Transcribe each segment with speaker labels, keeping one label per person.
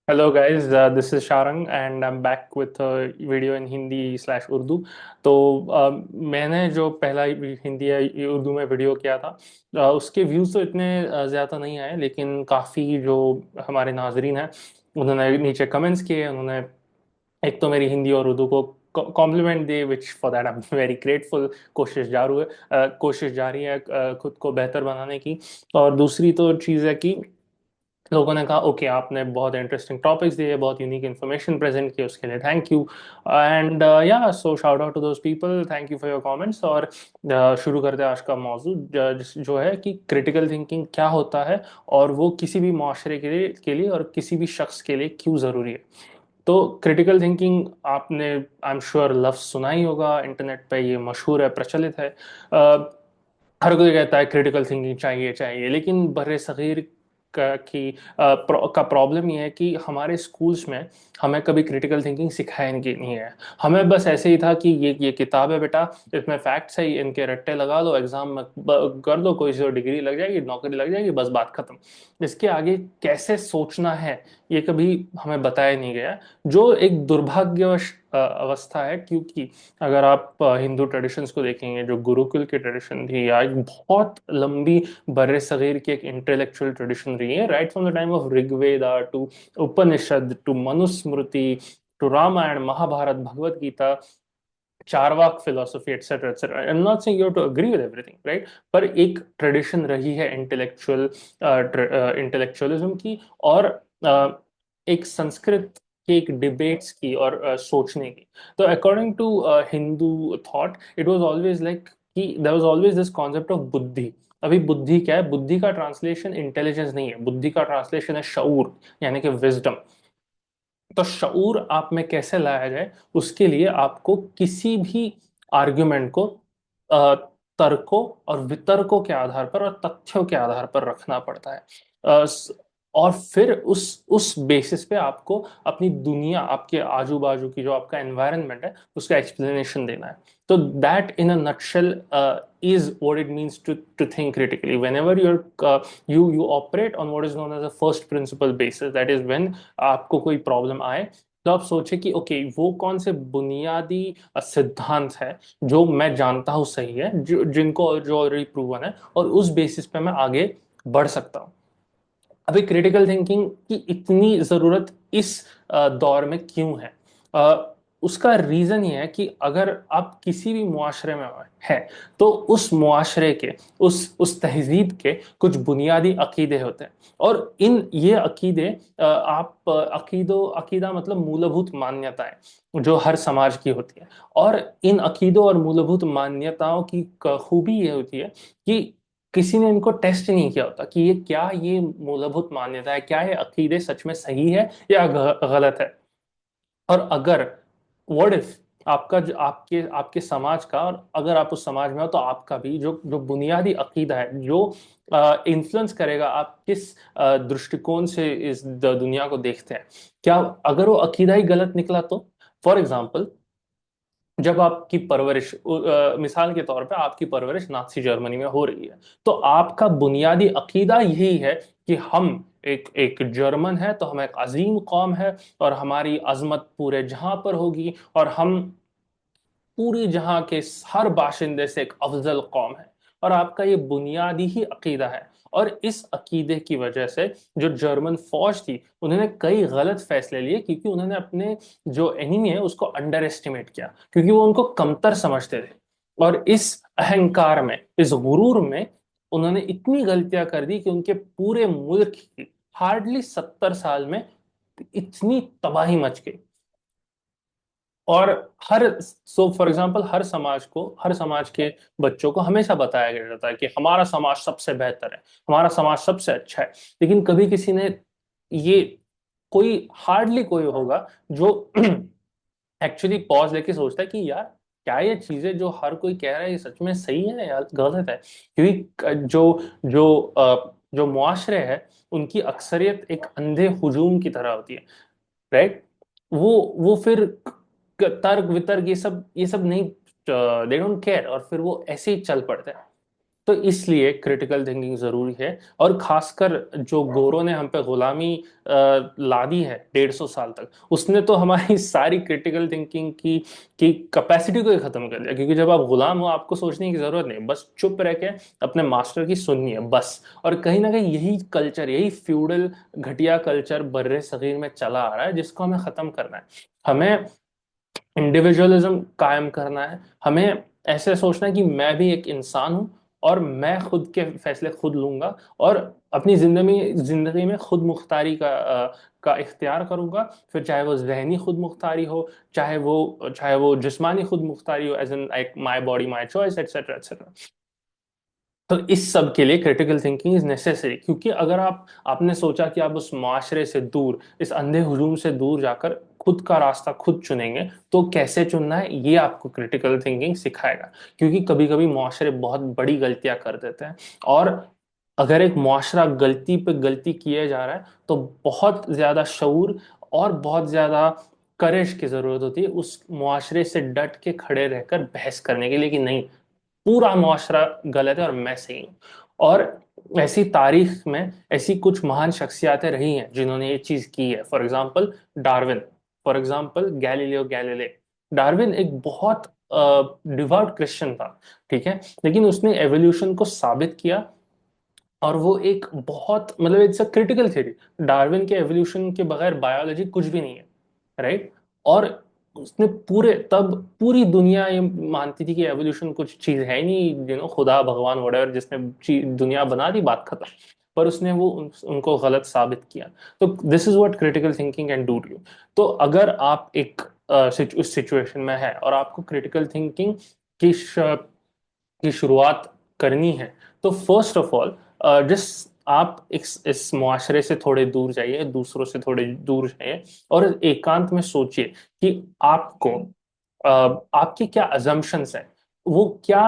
Speaker 1: Hello guys, this is Sharang and I am back with video in Hindi slash Urdu. तो मैंने जो पहला हिंदी या उर्दू में वीडियो किया था, उसके व्यूज़ तो इतने ज़्यादा नहीं आए, लेकिन काफ़ी जो हमारे नाजरीन हैं उन्होंने नीचे कमेंट्स किए। उन्होंने एक तो मेरी हिंदी और उर्दू को कॉम्प्लीमेंट दिए, which for that I am very grateful. कोशिश जारी है खुद को बेहतर बनाने की। और दूसरी तो चीज़ है कि लोगों ने कहा ओके, आपने बहुत इंटरेस्टिंग टॉपिक्स दिए, बहुत यूनिक इन्फॉर्मेशन प्रेजेंट की, उसके लिए thank you. And also shout out to those people, thank you for your comments. और शुरू करते हैं आज का मौजू, जो है कि क्रिटिकल थिंकिंग क्या होता है और वो किसी भी माशरे के लिए और किसी भी शख्स के लिए क्यों ज़रूरी है। तो क्रिटिकल थिंकिंग आपने आई एम श्योर लफ्ज़ सुना ही होगा, इंटरनेट पे ये मशहूर है, प्रचलित है। हर कोई कहता है क्रिटिकल थिंकिंग चाहिए चाहिए, लेकिन बर्रे सगीर का प्रॉब्लम ये है कि हमारे स्कूल्स में हमें कभी क्रिटिकल थिंकिंग सिखाया नहीं है। हमें बस ऐसे ही था कि ये किताब है बेटा, इसमें फैक्ट्स है, इनके रट्टे लगा लो, एग्जाम में कर लो, कोई सी डिग्री लग जाएगी, नौकरी लग जाएगी, बस बात खत्म। इसके आगे कैसे सोचना है ये कभी हमें बताया नहीं गया, जो एक दुर्भाग्यवश अवस्था है। क्योंकि अगर आप हिंदू ट्रेडिशंस को देखेंगे, जो गुरुकुल की ट्रेडिशन थी, या एक बहुत लंबी बर्रे सगीर की एक इंटेलेक्चुअल ट्रेडिशन रही है, right from the time of Rigveda to Upanishad to Manusmriti to Ramayan, Mahabharat, Bhagavat Gita, Charvak philosophy, etcetera etcetera. I am not saying you have to agree with everything, right, पर एक ट्रेडिशन रही है इंटेलेक्चुअलिज्म की, और एक संस्कृत की, एक डिबेट्स की, और सोचने की। तो according to Hindu thought, it was always like कि there was always this concept of buddhi. अभी बुद्धि क्या है? बुद्धि का ट्रांसलेशन इंटेलिजेंस नहीं है, बुद्धि का ट्रांसलेशन है शऊर, यानी कि विजडम। तो शऊर आप में कैसे लाया जाए, उसके लिए आपको किसी भी आर्ग्यूमेंट को अ, तर्कों और वितर्कों के आधार पर और तथ्यों के आधार पर रखना पड़ता है। और फिर उस बेसिस पे आपको अपनी दुनिया, आपके आजू बाजू की जो आपका एनवायरनमेंट है, उसका एक्सप्लेनेशन देना है। तो that in a nutshell is what it means to think critically. Whenever you operate on what is known as a first principle basis, that is when आपको कोई प्रॉब्लम आए, तो आप सोचे कि ओके, वो कौन से बुनियादी सिद्धांत है जो मैं जानता हूँ सही है, जो ऑलरेडी प्रूवन है, और उस बेसिस पे मैं आगे बढ़ सकता हूँ। अभी क्रिटिकल थिंकिंग की इतनी जरूरत इस दौर में क्यों है? उसका रीजन ये है कि अगर आप किसी भी मुआशरे में है, तो उस मुआशरे के, उस तहजीब के कुछ बुनियादी अकीदे होते हैं। और इन ये अकीदे, आप अकीदा मतलब मूलभूत मान्यताएं जो हर समाज की होती है। और इन अकीदों और मूलभूत मान्यताओं की खूबी ये होती है कि किसी ने इनको टेस्ट नहीं किया होता कि ये मूलभूत मान्यता है, क्या ये अकीदे सच में सही है या गलत है। और अगर व्हाट इफ आपका जो आपके आपके समाज का, और अगर आप उस समाज में हो, तो आपका भी जो जो बुनियादी अकीदा है, जो इन्फ्लुएंस करेगा आप किस दृष्टिकोण से इस दुनिया को देखते हैं, क्या अगर वो अकीदा ही गलत निकला तो? फॉर एग्जाम्पल, जब आपकी परवरिश मिसाल के तौर पे आपकी परवरिश नाजी जर्मनी में हो रही है, तो आपका बुनियादी अकीदा यही है कि हम एक एक जर्मन है, तो हम एक अजीम कौम है, और हमारी अजमत पूरे जहां पर होगी, और हम पूरी जहां के हर बाशिंदे से एक अफजल कौम है। और आपका ये बुनियादी ही अकीदा है। और इस अकीदे की वजह से जो जर्मन फौज थी, उन्होंने कई गलत फैसले लिए, क्योंकि उन्होंने अपने जो एनिमी है उसको अंडर एस्टिमेट किया, क्योंकि वो उनको कमतर समझते थे। और इस अहंकार में, इस गुरूर में, उन्होंने इतनी गलतियां कर दी कि उनके पूरे मुल्क की हार्डली 70 साल में इतनी तबाही मच गई। और हर सो फॉर एग्जाम्पल, हर समाज के बच्चों को हमेशा बताया गया जाता है कि हमारा समाज सबसे बेहतर है, हमारा समाज सबसे अच्छा है। लेकिन कभी किसी ने ये कोई हार्डली कोई होगा जो एक्चुअली पॉज लेके सोचता है कि यार, क्या ये चीजें जो हर कोई कह रहा है ये सच में सही है या गलत है? क्योंकि जो मुआशरे है, उनकी अक्सरियत एक अंधे हुजूम की तरह होती है, राइट। वो फिर तर्क वितर्क ये सब नहीं, दे डोंट केयर, और फिर वो ऐसे ही चल पड़ते हैं। तो इसलिए क्रिटिकल थिंकिंग जरूरी है। और खासकर जो गोरों ने हम पे गुलामी ला दी है 150 साल तक, उसने तो हमारी सारी क्रिटिकल थिंकिंग की कैपेसिटी को ही खत्म कर दिया। क्योंकि जब आप गुलाम हो, आपको सोचने की जरूरत नहीं, बस चुप रह के अपने मास्टर की सुननी है बस। और कहीं ना कहीं यही कल्चर, यही फ्यूडल घटिया कल्चर बर्रे सगीर में चला आ रहा है, जिसको हमें खत्म करना है। हमें इंडिविजुअलिज्म कायम करना है। हमें ऐसे सोचना है कि मैं भी एक इंसान हूं, और मैं खुद के फैसले खुद लूंगा, और अपनी जिंदगी में खुद मुख्तारी का इख्तियार करूंगा। फिर चाहे वो जहनी खुद मुख्तारी हो, चाहे वो जिस्मानी खुद मुख्तारी हो, as in like my body my choice, etcetera etcetera. तो इस सब के लिए क्रिटिकल थिंकिंग इज नेसेसरी। क्योंकि अगर आपने सोचा कि आप उस माशरे से दूर, इस अंधे हुजूम से दूर जाकर खुद का रास्ता खुद चुनेंगे, तो कैसे चुनना है ये आपको क्रिटिकल थिंकिंग सिखाएगा। क्योंकि कभी कभी माशरे बहुत बड़ी गलतियां कर देते हैं, और अगर एक माशरा गलती पे गलती किए जा रहा है, तो बहुत ज्यादा शऊर और बहुत ज्यादा करेज की जरूरत होती है उस मुआशरे से डट के खड़े रहकर बहस करने के लिए, कि नहीं, पूरा मुआशरा गलत है और मैं सही हूँ। और ऐसी तारीख में ऐसी कुछ महान शख्सियातें रही हैं जिन्होंने ये चीज की है। For example Darwin, for example Galileo Galilei. Darwin एक बहुत डिवोट क्रिश्चियन था, ठीक है, लेकिन उसने एवोल्यूशन को साबित किया। और वो एक बहुत, मतलब it's a critical theory. Darwin के एवोल्यूशन के बगैर बायोलॉजी कुछ भी नहीं है, राइट। और उसने पूरे, तब पूरी दुनिया ये मानती थी कि एवोल्यूशन कुछ चीज है ही नहीं, खुदा भगवान वगैरह जिसने दुनिया बना दी, बात खत्म। पर उसने वो उनको गलत साबित किया। तो this is what critical thinking can do to you. तो अगर आप एक उस सिचुएशन में है और आपको क्रिटिकल थिंकिंग की की शुरुआत करनी है, तो फर्स्ट ऑफ ऑल जिस आप इस मुआशरे से थोड़े दूर जाइए, दूसरों से थोड़े दूर जाइए, और एकांत में सोचिए कि आपको आपकी क्या अजम्पशंस हैं, वो क्या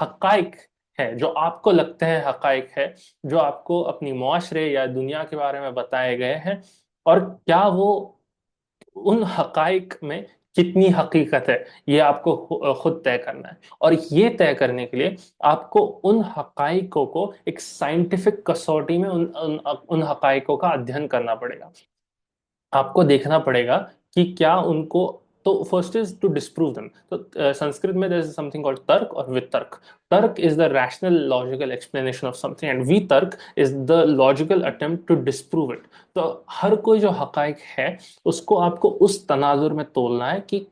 Speaker 1: हकाइक है जो आपको लगते हैं हकाइक है, जो आपको अपनी मुआशरे या दुनिया के बारे में बताए गए हैं। और क्या वो, उन हकाइक में कितनी हकीकत है, ये आपको खुद तय करना है। और ये तय करने के लिए आपको उन हकाइकों को एक साइंटिफिक कसौटी में उन हकाइकों का अध्ययन करना पड़ेगा। आपको देखना पड़ेगा कि क्या उनको, तो first is to disprove them. तो संस्कृत में देयर इज समथिंग कॉल्ड तर्क और वितर्क। Tarka is the rational logical explanation of something, and vitarka is the logical attempt to disprove it. तो हर कोई जो हकाइक है, उसको आपको उस तनाजुर में तोलना है कि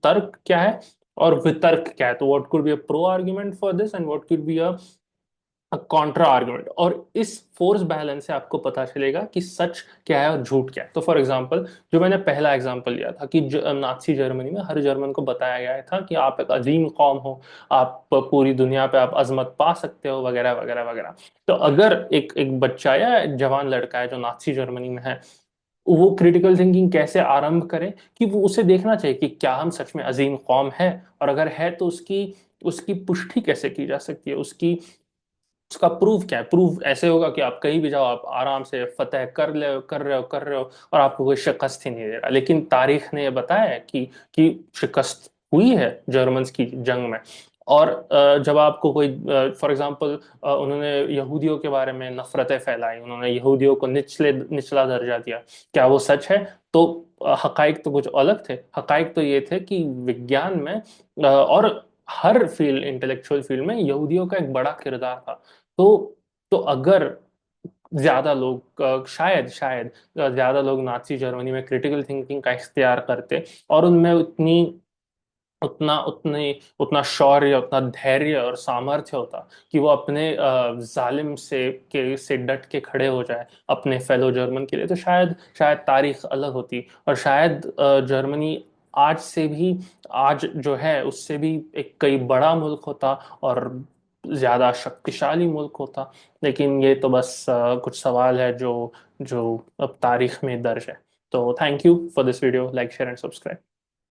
Speaker 1: तर्क क्या है और वितर्क क्या है। तो what could be a pro argument for this, and what could be Contra argument. और इस फोर्स बैलेंस से आपको पता चलेगा कि सच क्या है और झूठ क्या है। तो फॉर एग्जांपल, जो मैंने पहला एग्जांपल लिया था कि नाजी जर्मनी में हर जर्मन को बताया गया था कि आप एक अजीम कौम हो, आप पूरी दुनिया पे आप अजमत पा सकते हो, वगैरह वगैरह वगैरह। तो अगर एक एक बच्चा या जवान लड़का है जो नाजी जर्मनी में है, वो क्रिटिकल थिंकिंग कैसे आरंभ करे, कि वो उसे देखना चाहिए कि क्या हम सच में अजीम कौम है, और अगर है तो उसकी उसकी पुष्टि कैसे की जा सकती है, उसकी उसका प्रूफ क्या है। प्रूफ ऐसे होगा कि आप कहीं भी जाओ, आप आराम से फतह कर रहे हो और आपको कोई शिकस्त ही नहीं दे रहा। लेकिन तारीख ने यह बताया है कि शिकस्त हुई है जर्मन्स की जंग में। और जब आपको कोई, फॉर एग्जांपल, उन्होंने यहूदियों के बारे में नफरतें फैलाई, उन्होंने यहूदियों को निचला दर्जा दिया, क्या वो सच है? तो हकाइक तो कुछ अलग थे। हकाइक तो ये थे कि विज्ञान में और हर फील्ड, इंटेलेक्चुअल फील्ड में यहूदियों का एक बड़ा किरदार था। तो अगर ज्यादा लोग, शायद शायद ज्यादा लोग नाची जर्मनी में क्रिटिकल थिंकिंग का इख्तियार करते, और उनमें उतना शौर्य, उतना धैर्य और सामर्थ्य होता कि वो अपने जालिम से डट के खड़े हो जाए अपने फेलो जर्मन के लिए, तो शायद शायद तारीख अलग होती। और शायद जर्मनी आज से भी, आज जो है उससे भी एक कई बड़ा मुल्क होता, और ज्यादा शक्तिशाली मुल्क होता। लेकिन ये तो बस कुछ सवाल है जो जो अब तारीख में दर्ज है। तो thank you for this video, like share and subscribe.